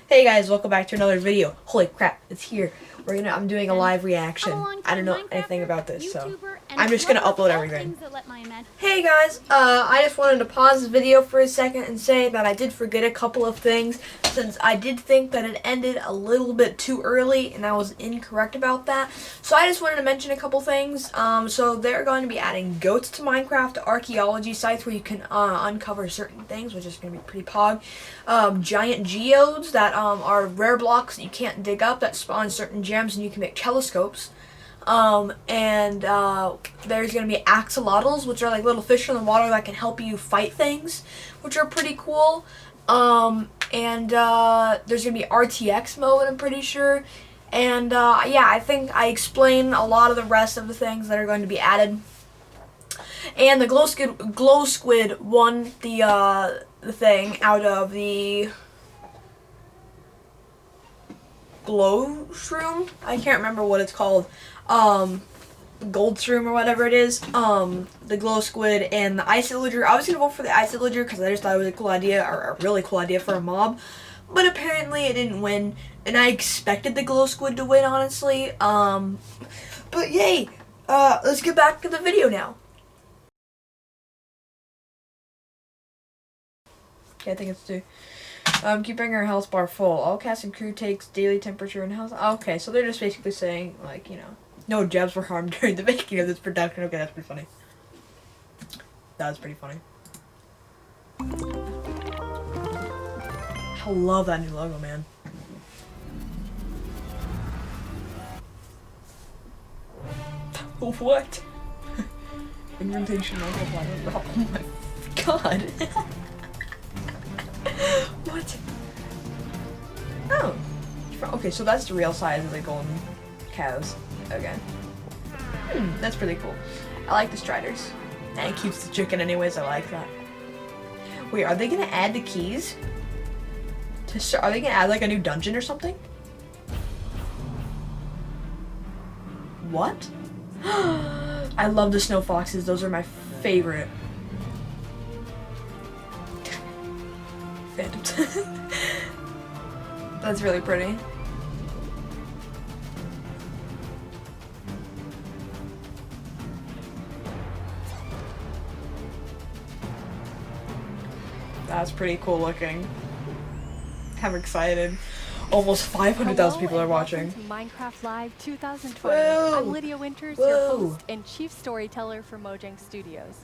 Hey guys, welcome back to another video. Holy crap, it's here. I'm doing a live reaction. I don't know anything about this, so I'm just gonna upload everything. Hey guys, I just wanted to pause the video for a second and say that I did forget a couple of things, since I did think that it ended a little bit too early and I was incorrect about that. So I just wanted to mention a couple things. So they're going to be adding goats to Minecraft, archaeology sites where you can uncover certain things, which is going to be pretty pog. Giant geodes that are rare blocks that you can't dig up that spawn certain gems and you can make telescopes. There's going to be axolotls, which are like little fish in the water that can help you fight things, which are pretty cool. There's going to be RTX mode, I'm pretty sure. And yeah, I think I explained a lot of the rest of the things that are going to be added. And the glow squid won the thing out of the glow shroom. I can't remember what it's called. Gold shroom or whatever it is. The glow squid and the ice villager. I was gonna vote for the ice villager because I just thought it was a cool idea, or a really cool idea for a mob. But apparently it didn't win, and I expected the glow squid to win, honestly. But yay! Let's get back to the video now. Okay, I think it's 2. Keeping our health bar full. All cast and crew takes daily temperature and health. Okay, so they're just basically saying, like, you know, no jobs were harmed during the making of this production. Okay, that's pretty funny. That was pretty funny. I love that new logo, man. What? Invitation on the planet. Oh my god. What? Oh. Okay, so that's the real size of the golden cows. Okay. That's pretty cool. I like the striders. And it keeps the chicken anyways, I like that. Wait, are they gonna add the keys? Are they gonna add like a new dungeon or something? What? I love the snow foxes, those are my favorite. Phantoms. That's really pretty. That's pretty cool looking. I'm excited. Almost 500,000 people are watching. To Minecraft Live 2020. Whoa. I'm Lydia Winters, your host and chief storyteller for Mojang Studios.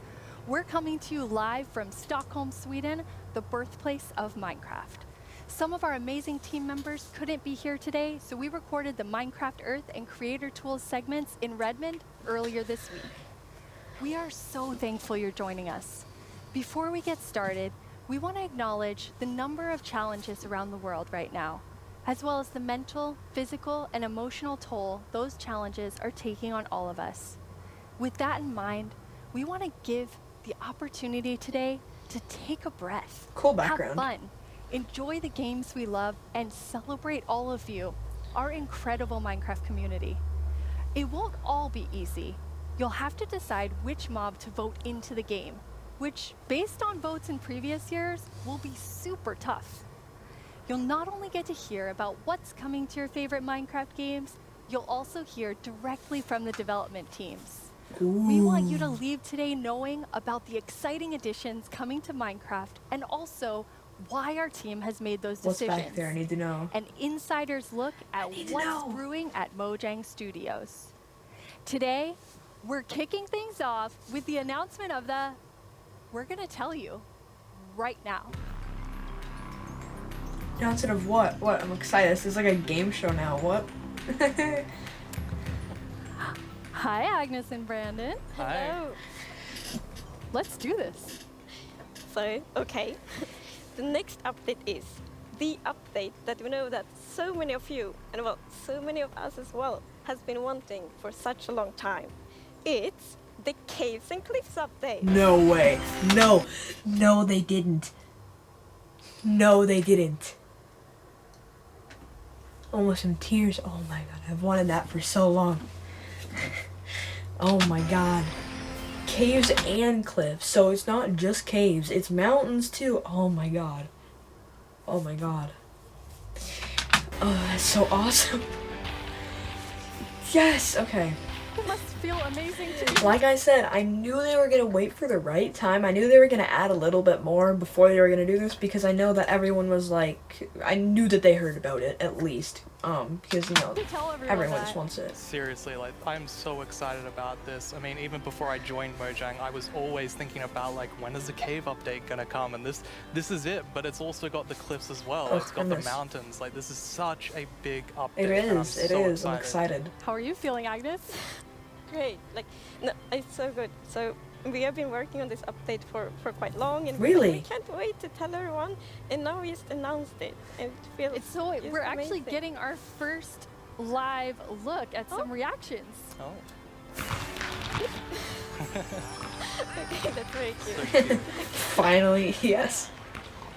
We're coming to you live from Stockholm, Sweden, the birthplace of Minecraft. Some of our amazing team members couldn't be here today, so we recorded the Minecraft Earth and Creator Tools segments in Redmond earlier this week. We are so thankful you're joining us. Before we get started, we want to acknowledge the number of challenges around the world right now, as well as the mental, physical, and emotional toll those challenges are taking on all of us. With that in mind, we want to give the opportunity today to take a breath. Cool background. Have fun, enjoy the games we love, and celebrate all of you, our incredible Minecraft community. It won't all be easy. You'll have to decide which mob to vote into the game, which, based on votes in previous years, will be super tough. You'll not only get to hear about what's coming to your favorite Minecraft games, you'll also hear directly from the development teams. Ooh. We want you to leave today knowing about the exciting additions coming to Minecraft and also why our team has made those decisions. What's back there? I need to know. An insider's look at what's brewing at Mojang Studios. Today, we're kicking things off with the announcement of the... We're gonna tell you right now. Announcement of what? What? I'm excited. This is like a game show now. What? Hi, Agnes and Brandon. Hi. Hello. Let's do this. So, okay. The next update is the update that we know that so many of you, and well, so many of us as well, has been wanting for such a long time. It's the Caves and Cliffs update. No way. No. No, they didn't. No, they didn't. Almost in tears. Oh my god, I've wanted that for so long. Oh my god. Caves and cliffs. So it's not just caves, it's mountains too. Oh my god. Oh my god. Oh, that's so awesome. Yes, okay. It must feel amazing to me. Like I said, I knew they were going to wait for the right time. I knew they were going to add a little bit more before they were going to do this, because I know that everyone was like, I knew that they heard about it, at least. Because, you know, everyone just wants it. Seriously, like, I'm so excited about this. I mean, even before I joined Mojang, I was always thinking about, like, when is the cave update gonna come? And this is it, but it's also got the cliffs as well. Oh, it's got the mountains. Like, this is such a big update. It is, and I'm so I'm excited. How are you feeling, Agnes? Great, like, no, it's so good. So we have been working on this update for quite long, and Really? we can't wait to tell everyone. And now we just announced it, and it feels We're actually amazing. getting our first live look at some reactions. Oh. Okay, that's very cute. So cute. Finally, yes.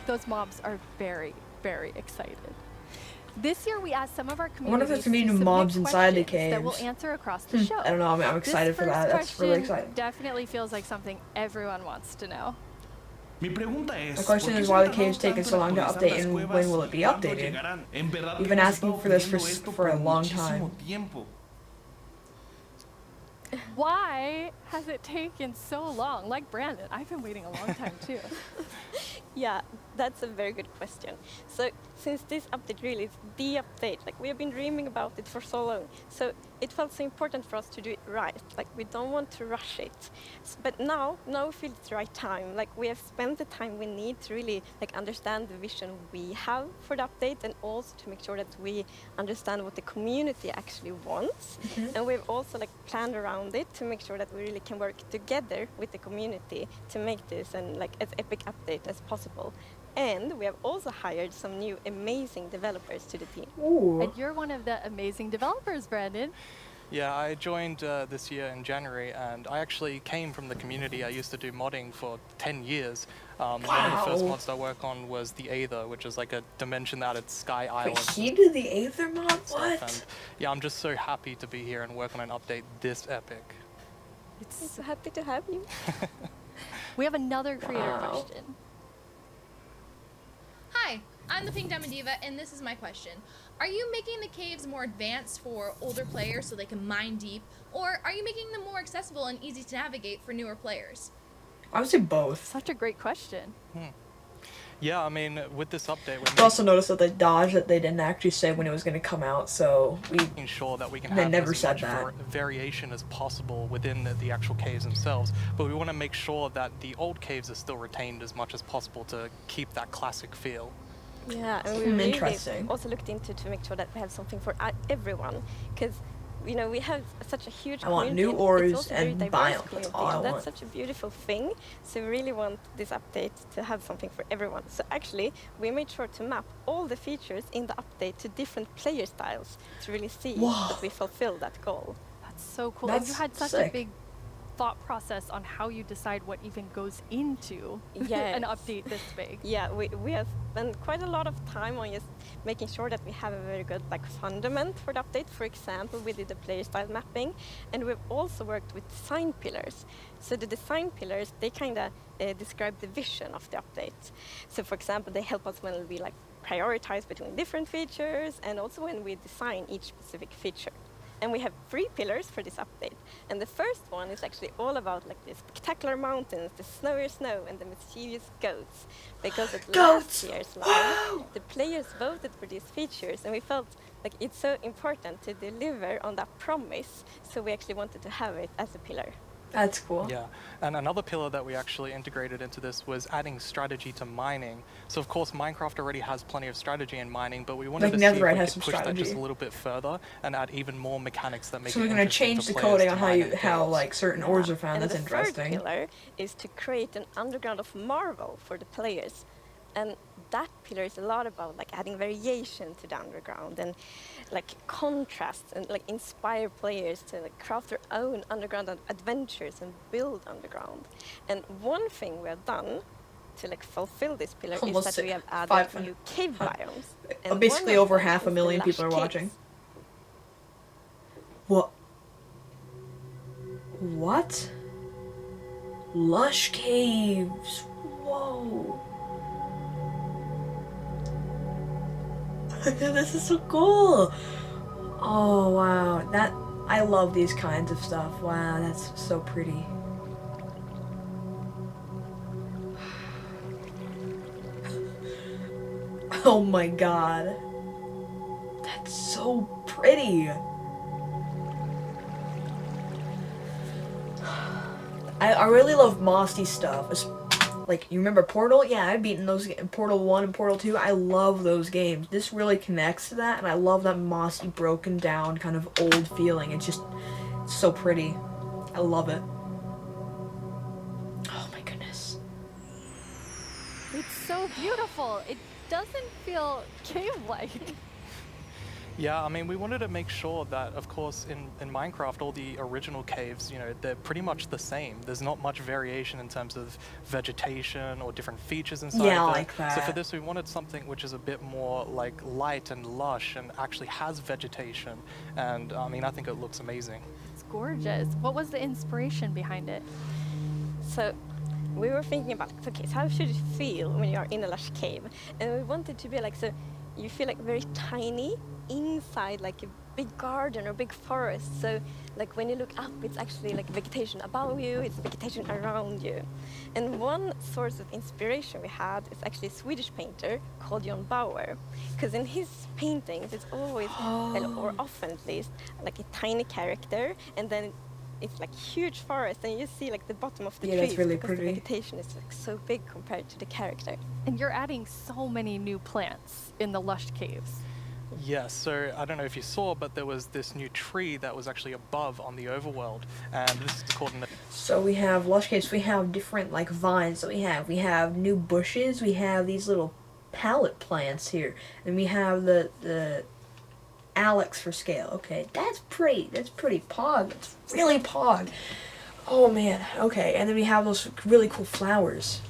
Those mobs are very, very excited. This year we asked some of our I wonder if communities there's gonna be to new submit mobs inside the questions that we'll caves. answer across the show. I don't know, I'm excited for that. That's really exciting. Definitely feels like something everyone wants to know. My question is why the cave's taking so long to update, and when will it be updated? We've been asking for this for a long time. Why has it taken so long? Like Brandon, I've been waiting a long time too. Yeah, that's a very good question. So since this update really is the update, like we have been dreaming about it for so long, so it felt so important for us to do it right. Like we don't want to rush it. But now we feel it's the right time. Like we have spent the time we need to really like understand the vision we have for the update, and also to make sure that we understand what the community actually wants. And we've also like planned around it to make sure that we really can work together with the community to make this and like as epic update as possible. And we have also hired some new amazing developers to the team. Ooh. And you're one of the amazing developers, Brandon. Yeah, I joined this year in January, and I actually came from the community. I used to do modding for 10 years. One of the first mods I worked on was the Aether, which is like a dimension-added sky island. Wait, he did the Aether mod? What? And yeah, I'm just so happy to be here and work on an update this epic. I'm so happy to have you. We have another creator question. Hi, I'm the Pink Diamond Diva, and this is my question. Are you making the caves more advanced for older players so they can mine deep, or are you making them more accessible and easy to navigate for newer players? I would say both. Such a great question. Yeah, I mean, with this update, I also noticed that the dodge that they didn't actually say when it was going to come out, so making sure that we can They have never as said much that. variation as possible within the actual caves themselves, but we want to make sure that the old caves are still retained as much as possible to keep that classic feel. Yeah, and we really Interesting. also looked into to make sure that we have something for everyone, because you know we have such a huge I want community. new ores It's also a very and diverse biome. That's community, all I and want. that's such a beautiful thing. So we really want this update to have something for everyone. So actually, we made sure to map all the features in the update to different player styles to really see that we fulfill that goal. That's so cool. That's and you had such sick. a big thought process on how you decide what even goes into Yes. an update this big. Yeah, we have spent quite a lot of time on just making sure that we have a very good like fundament for the update. For example, we did the player style mapping, and we've also worked with design pillars. So the design pillars, they kind of describe the vision of the update. So for example, they help us when we like prioritize between different features, and also when we design each specific feature. And we have 3 pillars for this update. And the first one is actually all about like the spectacular mountains, the snowy snow, and the mischievous goats. Because at last year's live, the players voted for these features, and we felt like it's so important to deliver on that promise. So we actually wanted to have it as a pillar. That's cool. Yeah, and another pillar that we actually integrated into this was adding strategy to mining. So of course Minecraft already has plenty of strategy in mining, but we wanted to see if we Netherite has could some push that just strategy. a little bit further and add even more mechanics that make So it we're gonna interesting change for the players coding to on mine in the how caves. like certain ores are found. And That's the third interesting. pillar is to create an underground of marvel for the players. And that pillar is a lot about like adding variation to the underground and like contrasts and like inspire players to like craft their own underground adventures and build underground. And one thing we have done to like fulfill this pillar Almost is that we have added 500. new cave biomes. And Basically one of over them is the 500,000 Lush people are caves. watching. What? What? Lush caves. Whoa. This is so cool. Oh wow, I love these kinds of stuff. Wow, that's so pretty. Oh my god. That's so pretty. I really love mossy stuff. Like, you remember Portal? Yeah, I've beaten those, Portal 1 and Portal 2. I love those games. This really connects to that, and I love that mossy, broken down, kind of old feeling. It's just so pretty. I love it. Oh my goodness. It's so beautiful. It doesn't feel cave-like. Yeah, I mean, we wanted to make sure that, of course, in Minecraft, all the original caves, you know, they're pretty much the same. There's not much variation in terms of vegetation or different features inside Yeah, of I it. like that. So for this, we wanted something which is a bit more like light and lush and actually has vegetation. And I mean, I think it looks amazing. It's gorgeous. What was the inspiration behind it? So we were thinking about, okay, so how should it feel when you are in a lush cave? And we wanted to be like, so you feel like very tiny inside like a big garden or big forest. So like when you look up, it's actually like vegetation above you, it's vegetation around you. And one source of inspiration we had is actually a Swedish painter called John Bauer, because in his paintings it's always, or often at least, like a tiny character, and then it's like huge forest, and you see like the bottom of the trees, that's really because pretty. the vegetation is like so big compared to the character. And you're adding so many new plants in the Lush caves. Yes, so I don't know if you saw, but there was this new tree that was actually above on the overworld, and this is called an... So we have lush caves, we have different like vines that we have new bushes, we have these little pallet plants here, and we have the Alex for scale. Okay, that's pretty pog. That's really pog. Oh man, okay, and then we have those really cool flowers.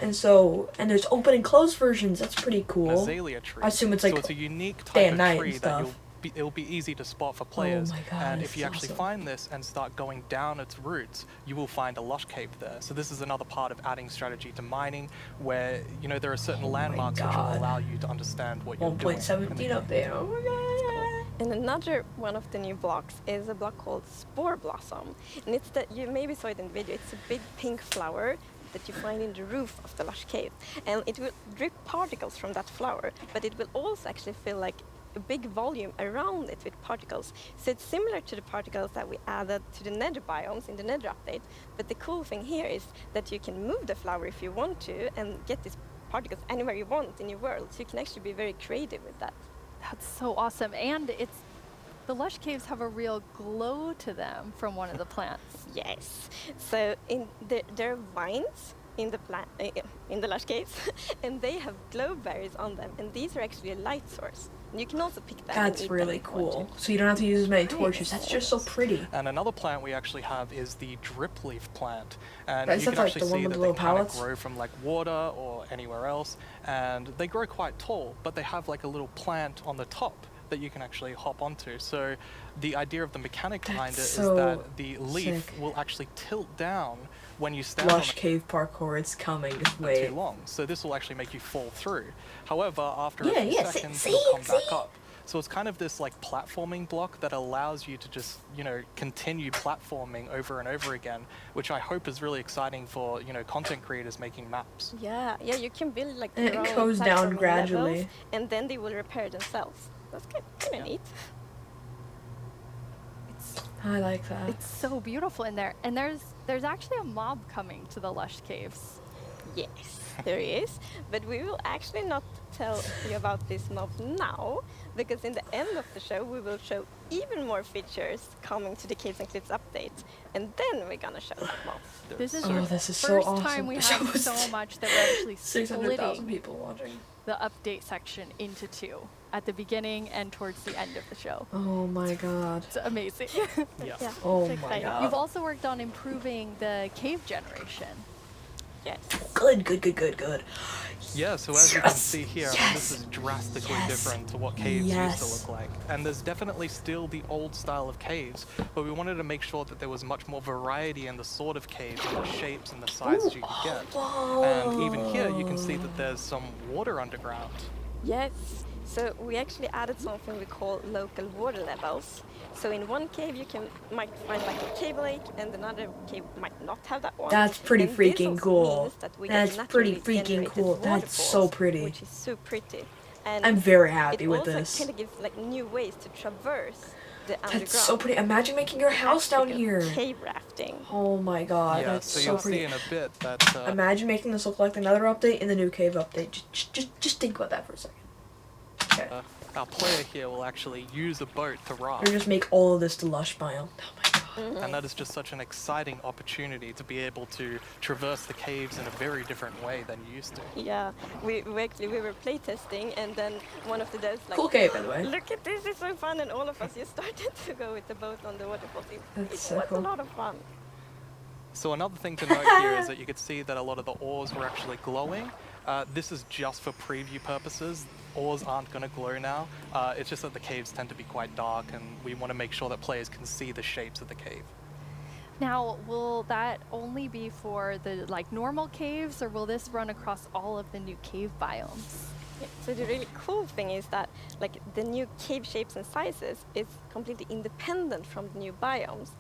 And there's open and closed versions. That's pretty cool. azalea tree. I assume it's like so it's a unique day type and of night tree and that stuff. it'll be easy to spot for players. Oh my God, and this if you is actually awesome. find this and start going down its roots, you will find a lush cave there. So this is another part of adding strategy to mining, where you know there are certain landmarks which will God. allow you to understand what you're doing. 1.17 up there. Oh my god. And another one of the new blocks is a block called Spore Blossom. And it's that, you maybe saw it in the video, it's a big pink flower that you find in the roof of the lush cave. And it will drip particles from that flower, but it will also actually feel like a big volume around it with particles. So it's similar to the particles that we added to the nether biomes in the nether update. But the cool thing here is that you can move the flower if you want to and get these particles anywhere you want in your world. So you can actually be very creative with that. That's so awesome. And the Lush caves have a real glow to them from one of the plants. Yes. So there are vines in the lush caves, and they have glow berries on them, and these are actually a light source. And you can also pick them. That's and eat really them if you want cool. to. So you don't have to use as many torches. That's just so pretty. And another plant we actually have is the drip leaf plant. And Is you that can like actually the one see with that the they little kind of pallets? grow from like water or anywhere else. And they grow quite tall, but they have like a little plant on the top that you can actually hop onto. So the idea of the mechanic behind it That's is so that the leaf sick. will actually tilt down when you stand Lush on it cave parkour, it's coming. Just for wait. too long. So this will actually make you fall through. However, after Yeah, a few yeah, seconds, see, it'll come see? back up. So it's kind of this like platforming block that allows you to just, you know, continue platforming over and over again, which I hope is really exciting for, you know, content creators making maps. Yeah, you can build like And it your own goes down platforming gradually. levels, and then they will repair themselves. That's kind of neat. I like that. It's so beautiful in there. And there's actually a mob coming to the Lush caves. Yes, there is. But we will actually not tell you about this mob now, because in the end of the show we will show even more features coming to the Caves and Cliffs update, and then we're gonna show that mob. This is Oh, your this is so first awesome. time we The have show is so much that we're actually 600,000 splitting people watching. the update section into two, at the beginning and towards the end of the show. Oh my god. It's amazing. Yeah. Yeah, Oh it's my exciting. God. You've also worked on improving the cave generation. Yes. Good. Yeah, so as you can Yes, see here, yes, this is drastically yes, different to what caves used yes. to look like. And there's definitely still the old style of caves, but we wanted to make sure that there was much more variety in the sort of caves and the shapes and the sizes you could get. And even here you can see that there's some water underground. Yes. So we actually added something we call local water levels. So in one cave you might find like a cave lake, and another cave might not have that one. That's pretty and freaking this also cool. means that we That's get pretty naturally freaking generated cool. That's so waterfalls, pretty. which is so pretty. And I'm very happy with it this. also kind of gives like new ways to traverse the underground. That's so pretty. Imagine making your house down here. Cave rafting. Oh my god, Yeah, that's so so you'll pretty. see in a bit that Imagine making this look like another update in the new cave update. Just think about that for a second. Okay. our player here will actually use a boat to raft. Or just make all of this the Lush biome. Oh my god. And that is just such an exciting opportunity to be able to traverse the caves in a very different way than you used to. Yeah, we were playtesting, and then one of the devs like, Cool cave, by the way. look at this, it's so fun, and all of us just started to go with the boat on the waterfall. It so was cool. a lot of fun. So another thing to note here is that you could see that a lot of the ores were actually glowing. This is just for preview purposes. Ores aren't going to glow now. It's just that the caves tend to be quite dark, and we want to make sure that players can see the shapes of the cave. Now, will that only be for the like normal caves, or will this run across all of the new cave biomes? Yeah, so the really cool thing is that like the new cave shapes and sizes is completely independent from the new biomes.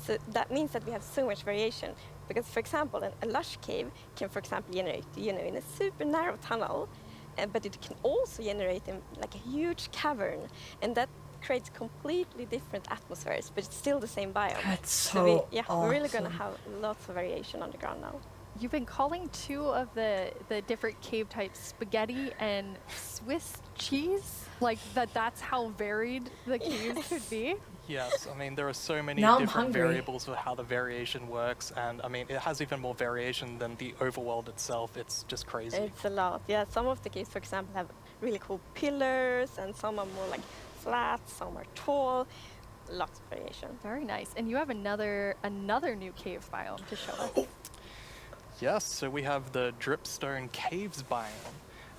So that means that we have so much variation. Because for example, a lush cave can, for example, generate in a super narrow tunnel, but it can also generate in like a huge cavern, and that creates completely different atmospheres, but it's still the same biome. That's so awesome. We're really gonna have lots of variation on the ground now. You've been calling two of the different cave types spaghetti and Swiss cheese? Like that's how varied the caves could be? Yes, I mean, there are so many Now I'm different hungry. variables for how the variation works, and I mean, it has even more variation than the overworld itself. It's just crazy. It's a lot. Yeah, some of the caves, for example, have really cool pillars, and some are more like flat, some are tall. Lots of variation. Very nice. And you have another new cave biome to show us. Yes, so we have the Dripstone Caves biome.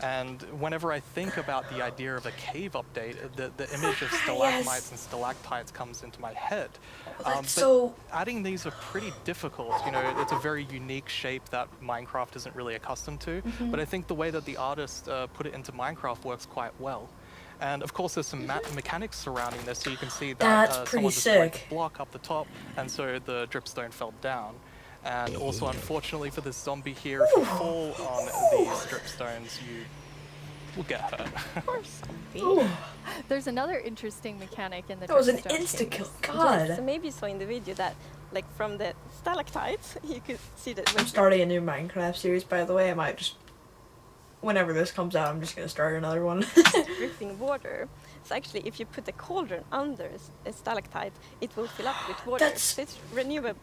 And whenever I think about the idea of a cave update, the image of stalagmites and stalactites comes into my head. But so adding these are pretty difficult. You know, it's a very unique shape that Minecraft isn't really accustomed to. But I think the way that the artist put it into Minecraft works quite well. And of course, there's some mechanics surrounding this, so you can see that someone destroyed a block up the top, and so the dripstone fell down. And also, unfortunately for this zombie here, if you fall on these dripstones, you will get hurt. Poor zombie. There's another interesting mechanic in the that was an Dripstone insta-kill. caves. God. Yeah, so maybe you saw in the video that, like, from the stalactites, you could see that. I'm starting a new Minecraft series, by the way. I might just, whenever this comes out, I'm just gonna start another one. Dripping water. So actually, if you put a cauldron under a stalactite, it will fill up with water. So it's renewable.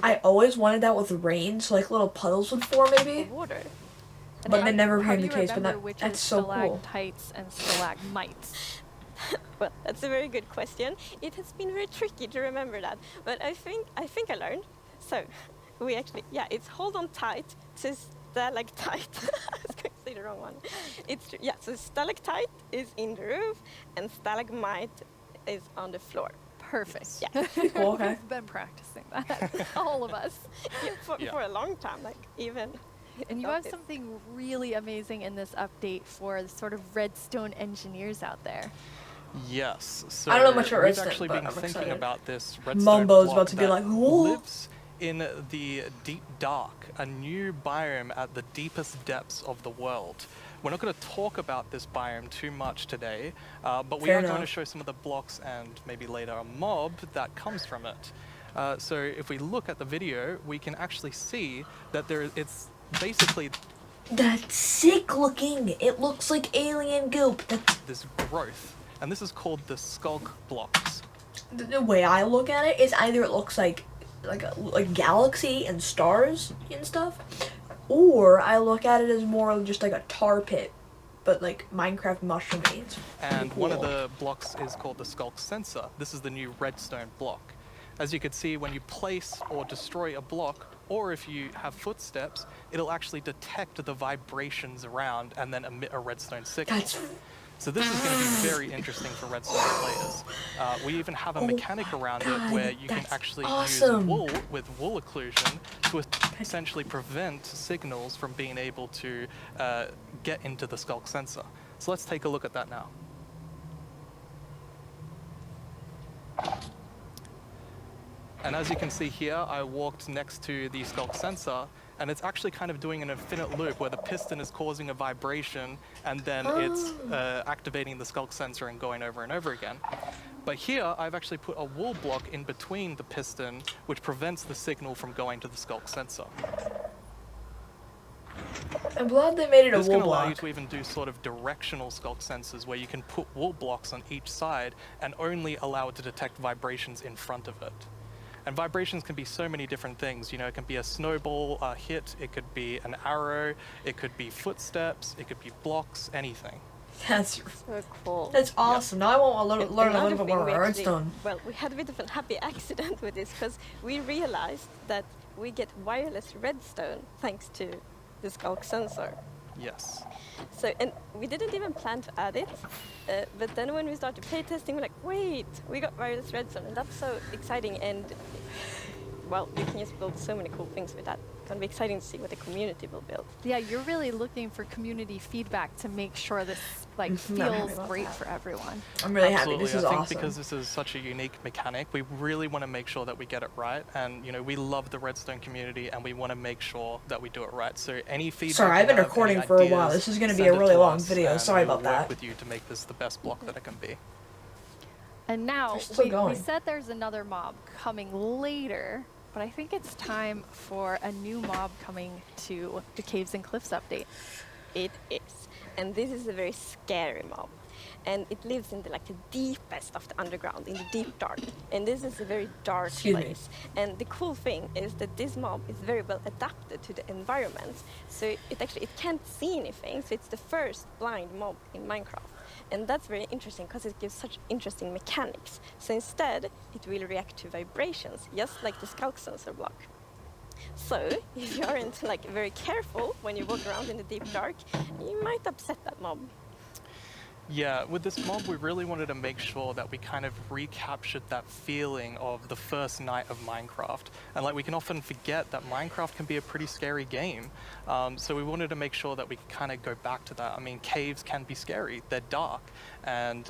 I always wanted that with rain, so like little puddles would form, maybe. Water. But that never How became do the you case. But remember which that's is so cool. stalactites and stalagmites? Well, that's a very good question. It has been very tricky to remember that, but I think I learned. So we actually, it's hold on tight to stalactite. I was going to say the wrong one. So stalactite is in the roof, and stalagmite is on the floor. Perfect. Yeah. Cool, okay. We've been practicing that, all of us. For a long time, like even. And you have something really amazing in this update for the sort of redstone engineers out there. Yes. So I don't know much about we've redstone, actually but been I'm thinking excited. about this redstone Mumbo's block about to be that like, "Whoa." lives in the deep dark, a new biome at the deepest depths of the world. We're not going to talk about this biome too much today, but we Fair are going to enough. show some of the blocks and maybe later a mob that comes from it. So if we look at the video, we can actually see that it's basically That's sick looking. It looks like alien goop. this growth, and this is called the skulk blocks. The way I look at it is either it looks like a galaxy and stars and stuff, or I look at it as more just like a tar pit, but like Minecraft mushroom beans. And one of the blocks is called the skulk sensor. This is the new redstone block. As you can see, when you place or destroy a block, or if you have footsteps, it'll actually detect the vibrations around and then emit a redstone signal. So this is going to be very interesting for redstone players. We even have a mechanic around it where you can actually use wool with wool occlusion to essentially prevent signals from being able to get into the skulk sensor. So let's take a look at that now. And as you can see here, I walked next to the skulk sensor, and it's actually kind of doing an infinite loop where the piston is causing a vibration, and then it's activating the skulk sensor and going over and over again. But here, I've actually put a wall block in between the piston, which prevents the signal from going to the skulk sensor. I'm glad they made it a This wall can allow you block. to even do sort of directional skulk sensors where you can put wall blocks on each side and only allow it to detect vibrations in front of it. And vibrations can be so many different things. You know, it can be a snowball hit, it could be an arrow, it could be footsteps, it could be blocks, anything. That's So cool. That's awesome. Now I want to learn a little bit more about Another thing redstone. Well, we had a bit of a happy accident with this because we realized that we get wireless redstone thanks to the skulk sensor. Yes. So, and we didn't even plan to add it, but then when we started playtesting, we're like, wait, we got wireless redstone, and that's so exciting. And well, you can just build so many cool things with that. It's gonna be exciting to see what the community will build. Yeah, you're really looking for community feedback to make sure this feels great for everyone. I'm really happy. Absolutely. This is I think awesome. because this is such a unique mechanic, we really want to make sure that we get it right. And you know, we love the redstone community, and we want to make sure that we do it right. So any feedback. Sorry, I've been recording for a while. This is going to be a really long video. Sorry about we'll work that. with you to make this the best block that it can be. And now, They're still we going. said there's another mob coming later, but I think it's time for a new mob coming to the Caves and Cliffs update. It is, and this is a very scary mob. And it lives in the deepest of the underground, in the deep dark. And this is a very dark place. And the cool thing is that this mob is very well adapted to the environment. So it can't see anything. So it's the first blind mob in Minecraft. And that's very interesting because it gives such interesting mechanics. So instead, it will react to vibrations, just like the skulk sensor block. So if you aren't very careful when you walk around in the deep dark, you might upset that mob. Yeah, with this mob, we really wanted to make sure that we kind of recaptured that feeling of the first night of Minecraft. And we can often forget that Minecraft can be a pretty scary game. So we wanted to make sure that we could kind of go back to that. I mean, caves can be scary, they're dark. And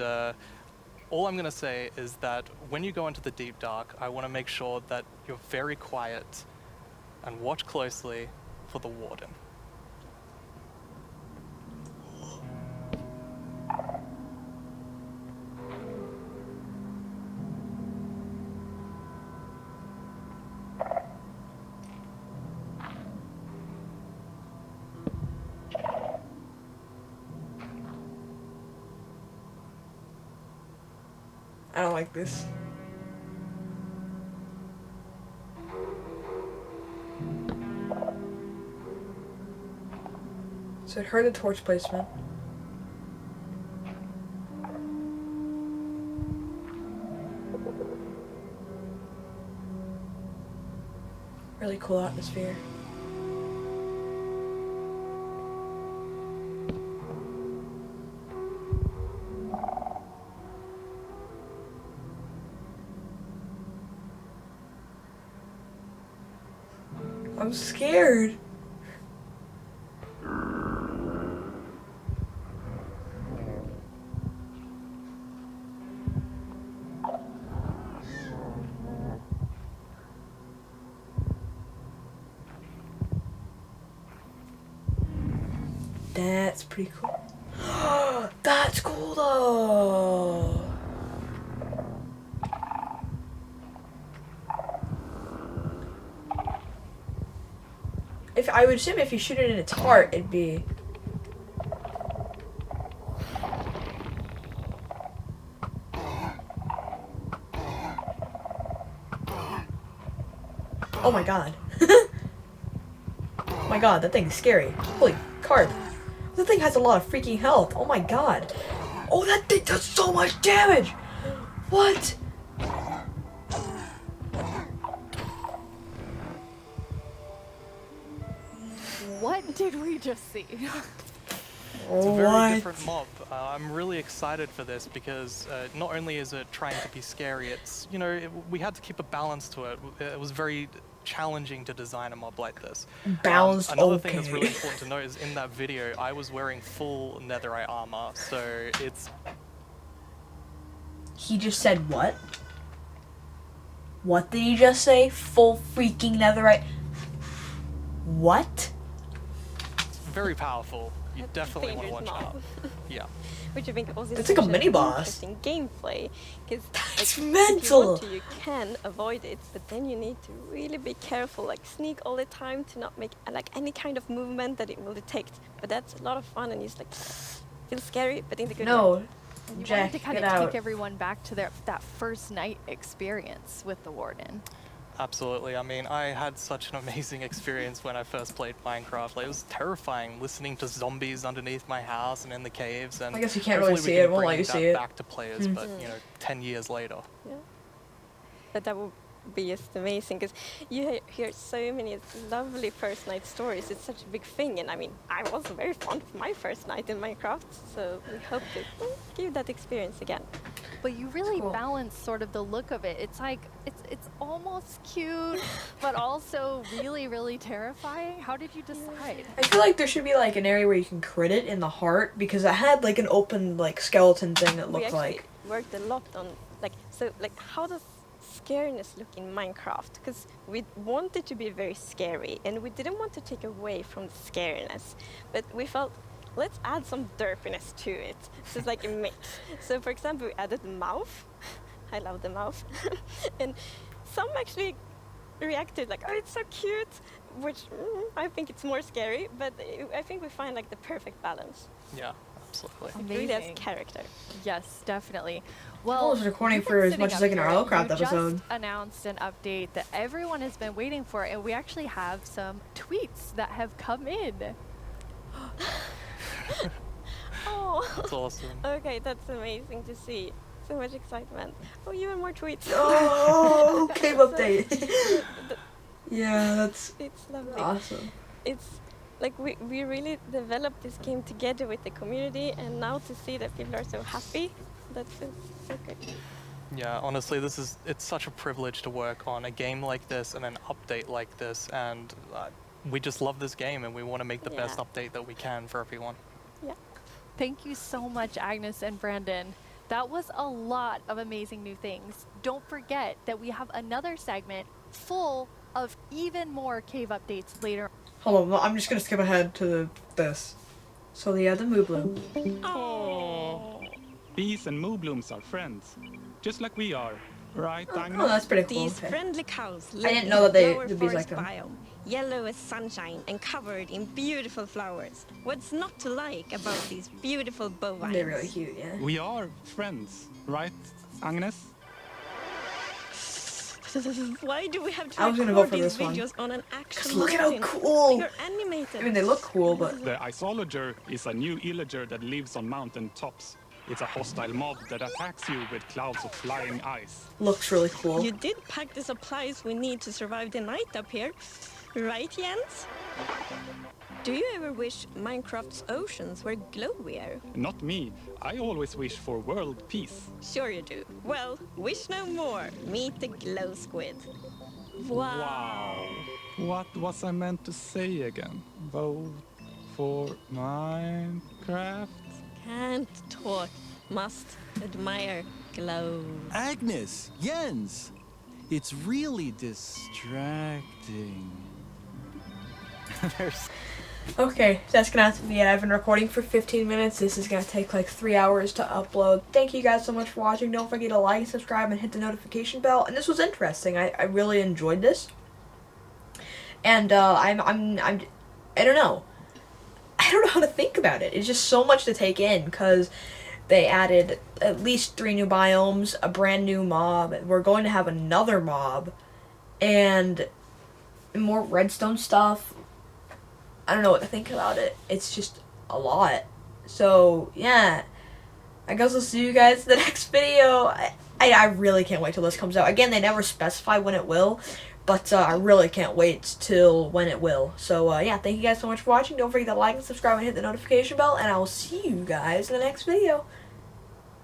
all I'm gonna say is that when you go into the deep dark, I wanna make sure that you're very quiet and watch closely for the warden. I don't like this. So it heard the torch placement. Really cool atmosphere. I'm scared. That's pretty cool. That's cool though. I would assume if you shoot it in its heart, it'd be. Oh my god. Oh my god, that thing's scary. Holy carp. That thing has a lot of freaking health. Oh my god. Oh, that thing does so much damage! What? What did we just see? It's a very different mob. I'm really excited for this because not only is it trying to be scary, it's, you know, we had to keep a balance to it. It was very challenging to design a mob like this. Balanced, another thing that's really important to note is in that video, I was wearing full netherite armor, so it's... He just said what? What did he just say? Full freaking netherite. What? Very powerful. You definitely want to watch Dangerous out. mob. Yeah. Which I think also It's is like a such mini an boss. interesting gameplay, because That's if you mental. want to, you can avoid it, but then you need to really be careful, like sneak all the time to not make like any kind of movement that it will detect. But that's a lot of fun, and it's like feels scary, but in the good way. No, You Jack, wanted to kind get of out. take everyone back to that first night experience with the warden. Absolutely. I mean, I had such an amazing experience when I first played Minecraft. Like, it was terrifying listening to zombies underneath my house and in the caves. And I guess you can't really hopefully see we it, can won't let bring you that see it. back to players, but 10 years later. Yeah. But that would be just amazing, because you hear so many lovely first night stories. It's such a big thing, and I mean, I was very fond of my first night in Minecraft, so we hope to give that experience again. But you really Cool. balance sort of the look of it. It's like it's almost cute, but also really, really terrifying. How did you decide? I feel like there should be like an area where you can crit it in the heart, because I had like an open like skeleton thing that We looked actually like. worked a lot on how does scariness look in Minecraft, because we wanted to be very scary and we didn't want to take away from the scariness, but we felt let's add some derpiness to it, so it's like a mix. So for example, we added the mouth. I love the mouth. And some actually reacted like, oh, it's so cute, which I think it's more scary, but I think we find like the perfect balance. Yeah, absolutely. It really has Amazing. character. Yes, definitely. I Well, was recording you've been for as sitting much as up like an here, Arlocraft you episode. just announced an update that everyone has been waiting for, and we actually have some tweets that have come in. Oh, That's awesome. okay, that's amazing to see. So much excitement. Oh, even more tweets. Oh, cave So, update. th- Yeah, that's it's lovely. awesome. It's like we really developed this game together with the community, and now to see that people are so happy, that feels so good. Yeah, honestly, it's such a privilege to work on a game like this and an update like this, and we just love this game and we want to make the best Yeah. update that we can for everyone. Yeah. Thank you so much, Agnes and Brandon. That was a lot of amazing new things. Don't forget that we have another segment full of even more cave updates later. Hold on, I'm just gonna skip ahead to this. So yeah, the moo bloom. Oh. Bees and moo blooms are friends, just like we are, right, Agnes? Oh, that's pretty cool. These Okay. friendly cows live didn't in know that they- flower the bees forest liked them. biome, yellow as sunshine and covered in beautiful flowers. What's not to like about these beautiful bovines? They're really cute, yeah. We are friends, right, Agnes? Why do we have to I was gonna record vote for these this one. videos on an actual Look at how mountain? cool. They're animated. I mean, they look cool, but The isolager is a new illager that lives on mountain tops. It's a hostile mob that attacks you with clouds of flying ice. looks really cool. You did pack the supplies we need to survive the night up here, right, Jens? Do you ever wish Minecraft's oceans were glowier? Not me. I always wish for world peace. Sure you do. Well, wish no more. Meet the glow squid. Wow. What was I meant to say again? Vote for Minecraft? Can't talk. Must admire glow. Agnes, Jens, it's really distracting. Okay, that's gonna have to be it. I've been recording for 15 minutes. This is gonna take like 3 hours to upload. Thank you guys so much for watching. Don't forget to like, subscribe, and hit the notification bell. And this was interesting. I really enjoyed this. And I don't know. I don't know how to think about it. It's just so much to take in, because they added at least 3 new biomes, a brand new mob. We're going to have another mob, and more redstone stuff. I don't know what to think about it. It's just a lot. So, yeah. I guess I'll see you guys in the next video. I really can't wait till this comes out. Again, they never specify when it will, but I really can't wait till when it will. So, yeah, thank you guys so much for watching. Don't forget to like and subscribe and hit the notification bell, and I will see you guys in the next video.